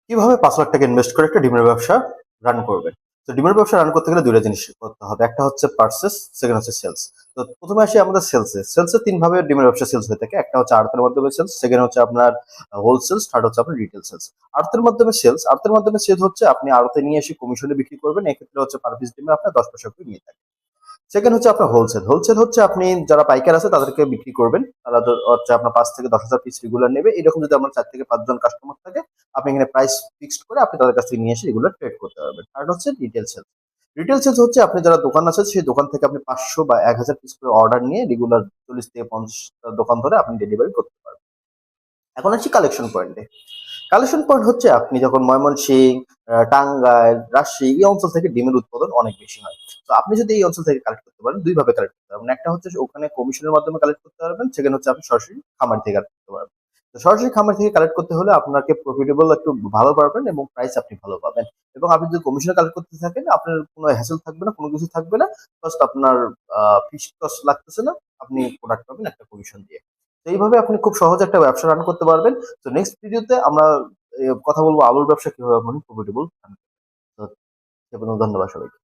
কিভাবে 5 লাখ টাকা ইনভেস্ট করে একটা ডিমের ব্যবসা রান করবেন? তো ডিমের ব্যবসা রান করতে গেলে ২টা জিনিস করতে হবে। একটা হচ্ছে পারচেজ, সেকেন্ড হচ্ছে সেলস। তো ১ম এ আসি আমাদের সেলসে। সেলসে ৩ ভাবে ডিমের ব্যবসা সেলস হয়ে থাকে। একটা হচ্ছে আড়তের মাধ্যমে সেলস, সেকেন্ড হচ্ছে আপনার হোলসেলস, থার্ড হচ্ছে আপনার রিটেল সেলস। আড়তের মাধ্যমে সেল হচ্ছে আপনি আড়তে নিয়ে এসে কমিশনে বিক্রি করবেন। এক্ষেত্রে হচ্ছে পার পিস ডিমে আপনার ১০ পয়সা করে নিয়ে থাকেন। সেকেন্ড হচ্ছে আপনার হোলসেল। হোলসেল হচ্ছে আপনি যারা পাইকার আছে তাদেরকে বিক্রি করবেন। তারা হচ্ছে আপনার ৫ থেকে ১০,০০০ পিস রেগুলার নেবে। এরকম যদি আপনার ৪ থেকে ৫ জন কাস্টমার থাকে, আপনি এখানে প্রাইস ফিক্সড করে আপনি তাদের কাছ থেকে নিয়ে এসে রেগুলার ট্রেড করতে পারবেন। থার্ড হচ্ছে রিটেল সেলস। রিটেল সেলস হচ্ছে আপনি যারা দোকান আছে সেই দোকান থেকে আপনি ৫০০ বা ১,০০০ পিস করে অর্ডার নিয়ে রেগুলার ৪০ থেকে ৫০ টা দোকান ধরে আপনি ডেলিভারি করতে পারবেন। এখন আসছি কালেকশন পয়েন্টে। কালেকশন পয়েন্ট হচ্ছে আপনি যখন ময়মনসিংহ, টাঙ্গাইল, রাজশাহী এই অঞ্চল থেকে ডিমের উৎপাদন অনেক বেশি হয়। তো আপনি যদি এই অঞ্চল থেকে কালেক্ট করতে পারেন ২ ভাবে কালেক্ট করতে পারবেন। একটা হচ্ছে ওখানে কমিশনের মাধ্যমে কালেক্ট করতে পারবেন, সেকেন্ড হচ্ছে আপনি সরাসরি খামার থেকে কালেক্ট করতে পারবেন। তো সরাসরি খামার থেকে কালেক্ট করতে হলে আপনাকে প্রফিটেবল একটু ভালো পাবেন এবং প্রাইস আপনি ভালো পাবেন। এবং আপনি যদি কমিশনে কালেক্ট করতে থাকেন আপনার কোনো হ্যাসেল থাকবে না, কোনো কিছু থাকবে না। জাস্ট আপনার ফিক্সড কস্ট লাগতেছে না। আপনি প্রোডাক্ট পাবেন একটা কমিশন দিয়ে। তো এইভাবে আপনি খুব সহজে একটা ব্যবসা রান করতে পারবেন। তো নেক্সট ভিডিওতে আমরা কথা বলবো আলুর ব্যবসা কিভাবে আপনি প্রফিটেবল রান করবেন। তো সে পর্যন্ত ধন্যবাদ সবাইকে।